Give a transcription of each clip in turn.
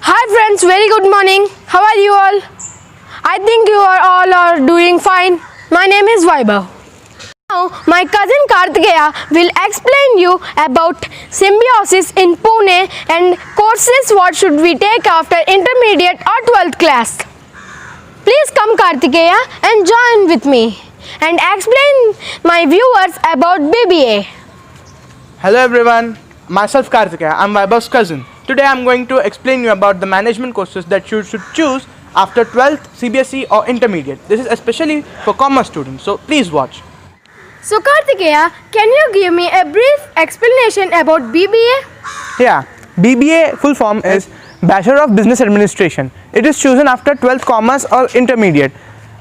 Hi friends, very good morning. How are you all? I think you are all are doing fine. My name is Vaibhav. Now, my cousin Kartikeya will explain you about symbiosis in Pune and courses what should we take after intermediate or 12th class. Please come Kartikeya and join with me and explain my viewers about BBA. Hello everyone, myself Karthikeya, I'm Vaibhav's cousin. Today I'm going to explain you about the management courses that you should choose after 12th, CBSE or intermediate. This is especially for commerce students, so please watch. So Kartikeya, can you give me a brief explanation about BBA? Yeah, BBA full form is Bachelor of Business Administration. It is chosen after 12th commerce or intermediate.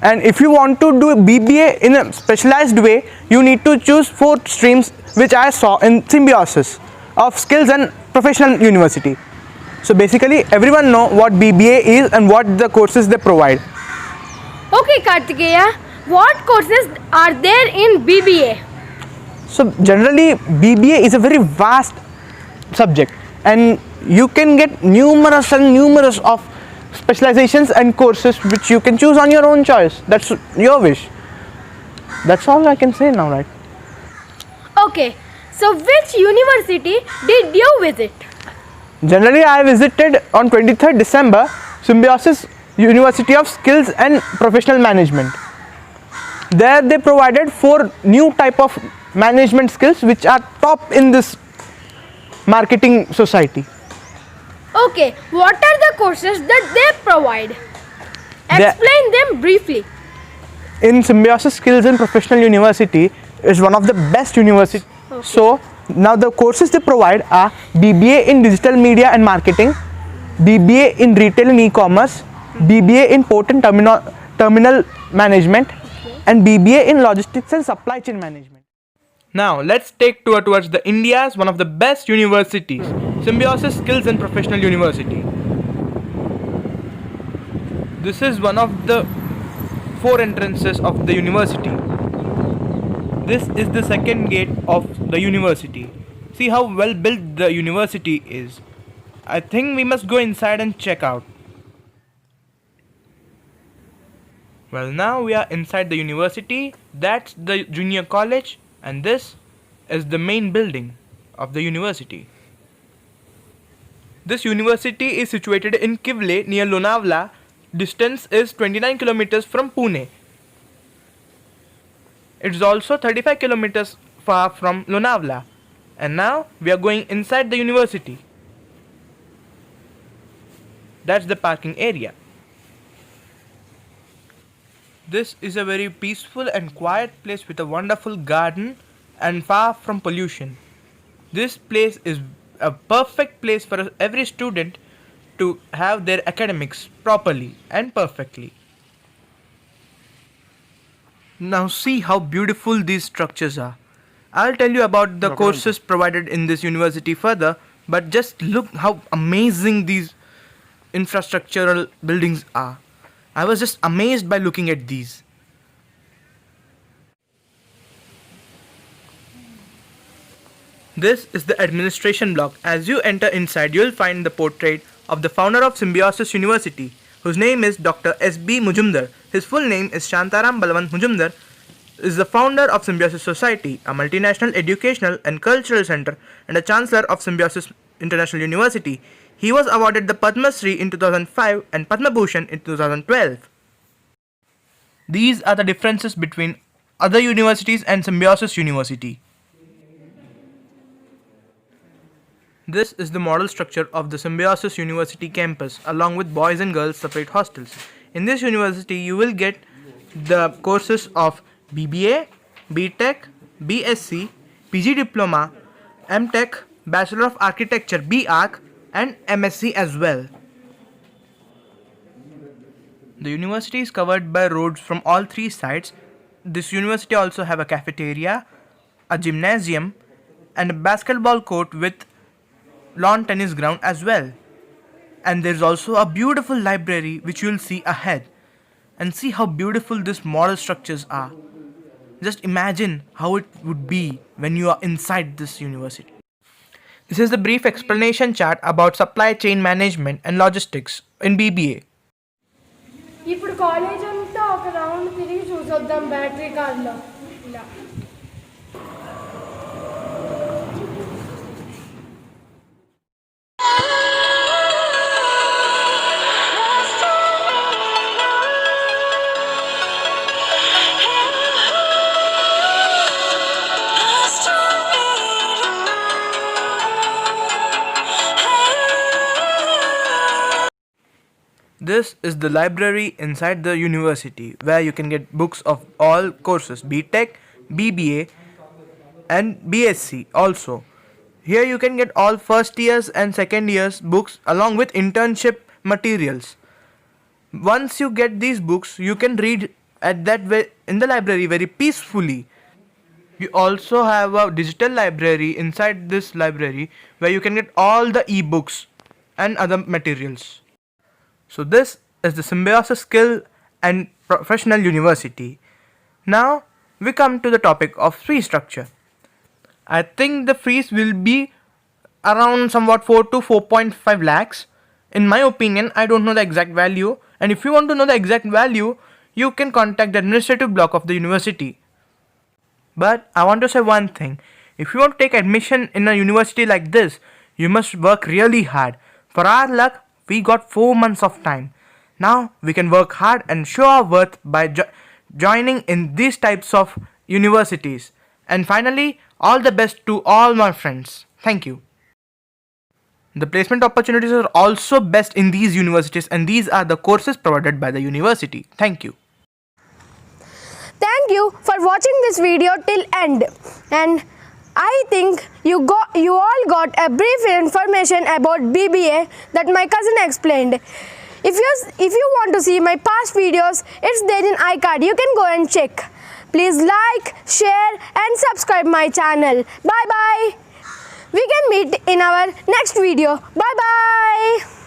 And if you want to do BBA in a specialized way, you need to choose 4 streams which I saw in Symbiosis of Skills and Professional University. So basically everyone know what BBA is and what the courses they provide. Okay Kartikeya, what courses are there in BBA? So generally BBA is a very vast subject and you can get numerous of specializations and courses which you can choose on your own choice. That's your wish. That's all I can say now, right? Okay, so which university did you visit? Generally I visited on 23rd December Symbiosis University of Skills and Professional Management. There they provided 4 new type of management skills which are top in this marketing society. Okay, what are the courses that they provide? Explain them briefly. In Symbiosis Skills and Professional University is one of the best universities. Okay. So now the courses they provide are BBA in Digital Media and Marketing, BBA in Retail and E-commerce, BBA in Port and Terminal Management, and BBA in Logistics and Supply Chain Management. Now let's take tour towards the India's one of the best universities, Symbiosis Skills and Professional University. This is one of the 4 entrances of the university. This is the second gate of the university. See how well built the university is. I think we must go inside and check out. Well, now we are inside the university. That's the junior college and this is the main building of the university. This university is situated in Kivle near Lonavala. Distance is 29 kilometers from Pune. It is also 35 kilometers far from Lonavala. And now we are going inside the university. That's the parking area. This is a very peaceful and quiet place with a wonderful garden and far from pollution. This place is a perfect place for every student to have their academics properly and perfectly. Now see how beautiful these structures are. I'll tell you about the courses provided in this university further, but just look how amazing these infrastructural buildings are. I was just amazed by looking at these. This is the administration block. As you enter inside, you will find the portrait of the founder of Symbiosis University, whose name is Dr. S.B. Mujumdar. His full name is Shantaram Balwant Mujumdar. Is the founder of Symbiosis Society, a multinational educational and cultural center, and a chancellor of Symbiosis International University. He was awarded the Padma Shri in 2005 and Padma Bhushan in 2012. These are the differences between other universities and Symbiosis University. This is the model structure of the Symbiosis University campus along with boys and girls separate hostels. In this university you will get the courses of BBA, BTech, BSc, PG Diploma, MTech, Bachelor of Architecture BArch and MSc as well. The university is covered by roads from all 3 sides. This university also have a cafeteria, a gymnasium and a basketball court with lawn tennis ground as well. And there is also a beautiful library which you will see ahead. And see how beautiful these model structures are. Just imagine how it would be when you are inside this university. This is the brief explanation chart about supply chain management and logistics in BBA. ఇప్పుడు college అంతా ఒక round తిరిగి చూసొద్దాం battery కార్లో ఇలా. This is the library inside the university where you can get books of all courses BTech, BBA, and BSc also. Here you can get all first years and second years books along with internship materials. Once you get these books, you can read in the library very peacefully. You also have a digital library inside this library where you can get all the e-books and other materials. So this is the Symbiosis Skill and Professional University. Now we come to the topic of fee structure. I think the fees will be around somewhat 4 to 4.5 lakhs. In my opinion, I don't know the exact value, and if you want to know the exact value, you can contact the administrative block of the university. But I want to say one thing. If you want to take admission in a university like this, you must work really hard. For our luck, we got 4 months of time. Now we can work hard and show our worth by joining in these types of universities. And finally, all the best to all my friends. Thank you. The placement opportunities are also best in these universities, and these are the courses provided by the university. Thank you. Thank you for watching this video till end, and I think you all got a brief information about BBA that my cousin explained. If you want to see my past videos, it's there in iCard. You can go and check. Please like, share and subscribe my channel. Bye bye. We can meet in our next video. Bye bye.